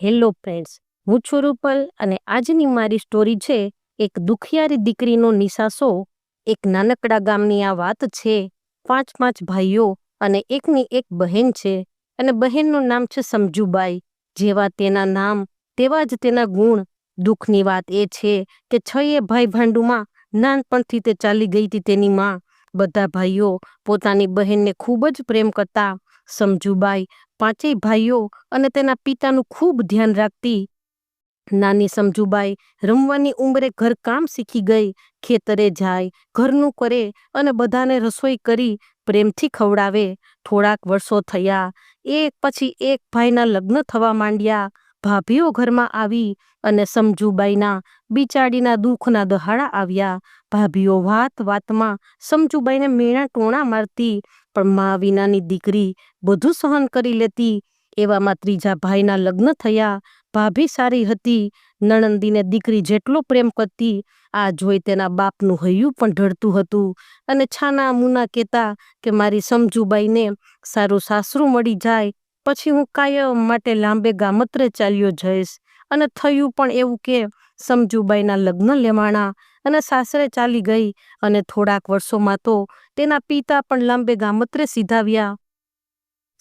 Hello friends, હું છું રૂપલ અને આજની મારી સ્ટોરી છે એક દુખિયારી દીકરીનો નિસાસો. એક નાનકડા ગામની આ વાત છે. પાંચ ભાઈઓ અને એકની એક બહેન છે અને બહેનનું નામ છે સમજુબાઈ. જેવા તેના નામ તેવા જ તેના ગુણ. દુઃખની વાત એ છે કે છએ ભાઈ ભાંડુમાં નાનપણથી તે ચાલી ગઈ હતી તેની માં. બધા ભાઈઓ પોતાની બહેનને ખૂબ જ પ્રેમ કરતા. સમજુબાઈ પાંચેય ભાઈઓ અને તેના પિતાનું ખૂબ ધ્યાન રાખતી. નાની સમજુબાઈ રમવાની ઉંમરે ઘરકામ શીખી ગઈ. ખેતરે જાય, ઘરનું કરે અને બધાને રસોઈ કરી પ્રેમથી ખવડાવે. થોડાક વર્ષો થયા, એક પછી એક ભાઈના લગ્ન થવા માંડ્યા. ભાભીઓ ઘરમાં આવી અને સમજુબાઈના બિચારીના દુઃખના દહાડા આવ્યા. ભાભીઓ વાત વાતમાં સમજુબાઈને મેણા ટોણા મારતી, પણ મા વિનાની દીકરી બધું સહન કરી લેતી. એવામાં ત્રીજા ભાઈના લગ્ન થયા. ભાભી સારી હતી, નણંદીને દીકરી જેટલો પ્રેમ કરતી. આ જોઈ તેના બાપનું હૈયું પણ ઢળતું હતું અને છાના મુના કહેતા કે મારી સમજુબાઈને સારું સાસરું મળી જાય પછી હું કાયમ માટે લાંબે ગામત્રે ચાલ્યો જઈશ. અને થયું પણ એવું કે સમજુબાઈના લગ્ન લેવાણા અને સાસરે ચાલી ગઈ અને થોડાક વર્ષોમાં તો તેના પિતા પણ લાંબે ગામત્રે સીધાવ્યા.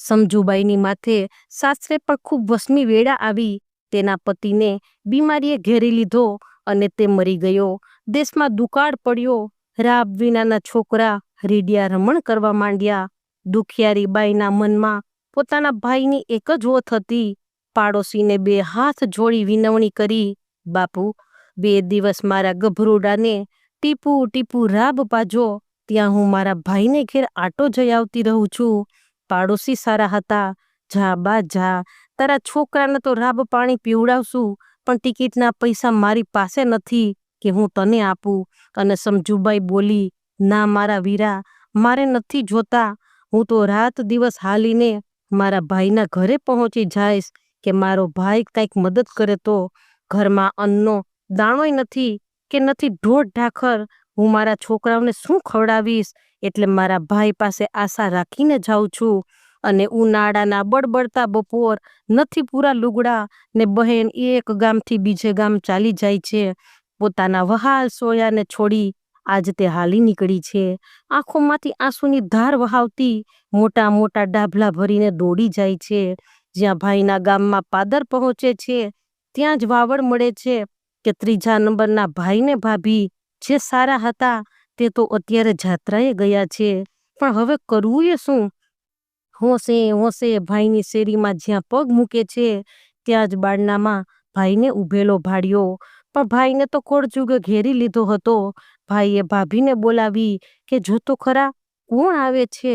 સમજુબાઈની માથે સાસરે પણ ખૂબ વસમી વેળા આવી. તેના પતિને બીમારીએ ઘેરી લીધો અને તે મરી ગયો. દેશમાં દુકાળ પડ્યો. રાબ વિનાના છોકરા રીડિયા રમણ કરવા માંડ્યા. દુખિયારી બાઈના મનમાં પોતાના ભાઈની એક જ ઓથ હતી. પાડોશીને બે હાથ જોડી વિનવણી કરી, બાપુ, 2 દિવસ મારા ગભરુડાને ટીપું ટીપું રાબ પાજો, ત્યાં હું મારા ભાઈને ઘેર આટો જઈ આવતી રહું છું. પાડોશી સારા હતા. જા બા જા, તારા છોકરાને તો રાબ પાણી પીવડાવશું, પણ ટિકિટના પૈસા મારી પાસે નથી કે હું તને આપું. અને સમજુબાઈ બોલી, ના મારા વીરા, મારે નથી જોતા. હું તો રાત દિવસ હાલીને મારા ભાઈના ઘરે પહોંચી જઈશ કે મારો ભાઈ કંઈક મદદ કરે તો. ઘરમાં અન્નનો દાણોય નથી કે નથી ઢોઢ ઢાખર. હું મારા છોકરાઓને શું ખવડાવીશ? એટલે મારા ભાઈ પાસે આશા રાખીને જાઉં છું. અને ઉનાળાના બળબડતા બપોર, નથી પૂરા લુગડા ને બહેન એક ગામથી બીજે ગામ ચાલી જાય છે. પોતાના વહાલ સોયાને છોડી આજ તે હાલી નીકળી છે. આંખોમાંથી આંસુની ધાર વહાવતી મોટા મોટા ડાભલા ભરીને દોડી જાય છે. જ્યાં ભાઈના ગામમાં પાદર પહોંચે છે ત્યાં જ વાવડ મળે છે કે ત્રીજા નંબરના ભાઈને ભાભી જે સારા હતા તે તો અત્યારે જાત્રાએ ગયા છે. પણ હવે કરવું એ શું? હોંશે હોંશે ભાઈની શેરીમાં જ્યાં પગ મૂકે છે ત્યાં જ બારણામાં ભાઈને ઊભેલો ભાળ્યો. પણ ભાઈને તો કોળજુગે ઘેરી લીધો હતો. ભાઈએ ભાભીને બોલાવી કે જો તો ખરા કોણ આવે છે?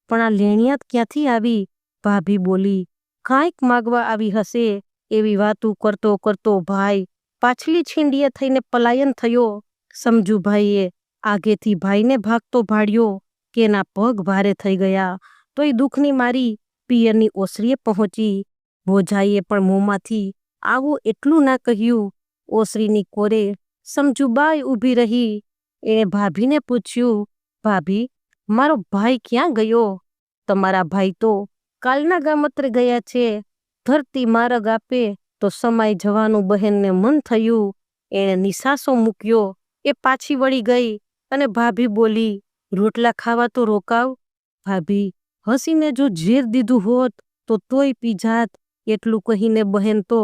પણ આ લેણિયાત ક્યાંથી આવી? ભાભી બોલી, કાંઈક માગવા આવી હશે. એવી વાતું કરતો કરતો ભાઈ પાછલી છીંડીએ થઈને પલાયન થયો. સમજુભાઈએ આગેથી ભાઈને ભાગતો ભાળ્યો કે એના પગ ભારે થઈ ગયા. તોય દુઃખની મારી પિયરની ઓસરીએ પહોંચી. ભોજાઈએ પણ મોંમાંથી આવું એટલું ના કહ્યું. ઓસરીની કોરે સમજુબાઈ ઊભી રહી. એણે ભાભીને પૂછ્યું, ભાભી, મારો ભાઈ ક્યાં ગયો? તમારા ભાઈ તો કાલના ગામત્રે ગયા છે. ધરતી મારગ આપે તો સમાઈ જવાનું બહેનને મન થયું. એણે નિસાસો મૂક્યો. એ પાછી વળી ગઈ અને ભાભી બોલી, રોટલા ખાવા તો રોકાવ. ભાભી હસીને જો ઝેર દીધું હોત તો તોય પી જાત. એટલું કહીને બહેન તો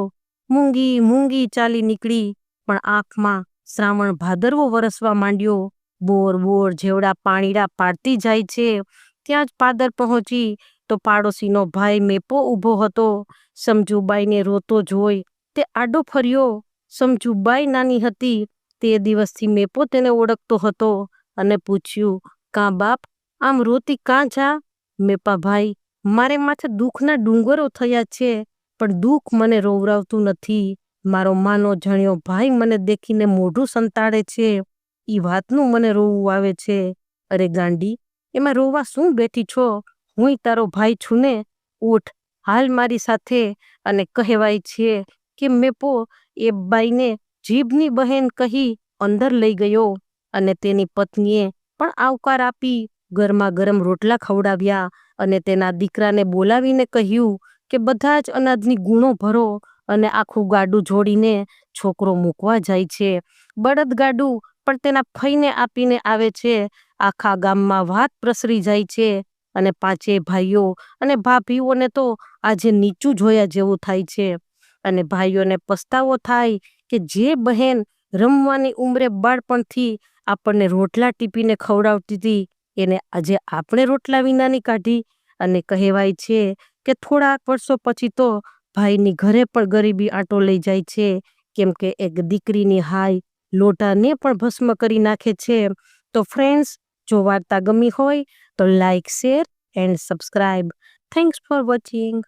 મૂંગી મૂંગી ચાલી નીકળી. પણ આંખમાં શ્રાવણ ભાદરવો વરસવા માંડ્યો. બોર બોર જેવડા પાણીડા પાડતી જાય છે. ત્યાં જ પાદર પહોંચી તો પાડોશીનો ભાઈ મેપો ઊભો હતો. સમજુબાઈને રોતો જોઈ તે આડો ફર્યો. સમજુબાઈ નાની હતી તે દિવસથી મેપો તેને ઓળખતો હતો અને પૂછ્યું, કાં બાપ, આમ રોતી કાં જા? મેપા ભાઈ, મારે માથે દુઃખના ડુંગરો થયા છે, પણ દુઃખ મને રોવરાવતું નથી. મારો માનો જણ્યો ભાઈ મને દેખીને મોઢું સંતાડે છે, એ વાતનું મને રોવું આવે છે. અરે ગાંડી, એમાં રોવા શું બેઠી છો? હુંય તારો ભાઈ છું ને. ઉઠ, હાલ મારી સાથે. અને કહેવાય છે કે મેપો એ બાઈને જીભની બહેન કહી અંદર લઈ ગયો અને તેની પત્નીએ પણ આવકાર આપી. ગરમા ગરમ રોટલા ખવડાવ્યા અને તેના દીકરાને બોલાવીને કહ્યું કે બધા જ અનાજની ગુણો ભરો અને આખું ગાડું જોડીને છોકરો મૂકવા જાય છે. બળદ ગાડું પણ તેના ફઈને આપીને આવે છે. આખા ગામમાં વાત પ્રસરી જાય છે અને પાંચેય ભાઈઓ અને ભાભીઓને તો આજે નીચું જોયા જેવું થાય છે. અને ભાઈઓને પસ્તાવો થાય કે જે બહેન રમવાની ઉંમરે બાળપણથી આપણને રોટલા ટીપીને ખવડાવતી હતી એને આજે આપણે રોટલા વિનાની કાઢી. અને કહેવાય છે કે થોડાક વર્ષો પછી તો ભાઈની ઘરે પણ ગરીબી આંટો લઈ જાય છે, કેમ કે એક દીકરીની હાય લોટાને પણ ભસ્મ કરી નાખે છે. તો ફ્રેન્ડ્સ, જો વાર્તા ગમી હોય તો like, share and subscribe. Thanks for watching.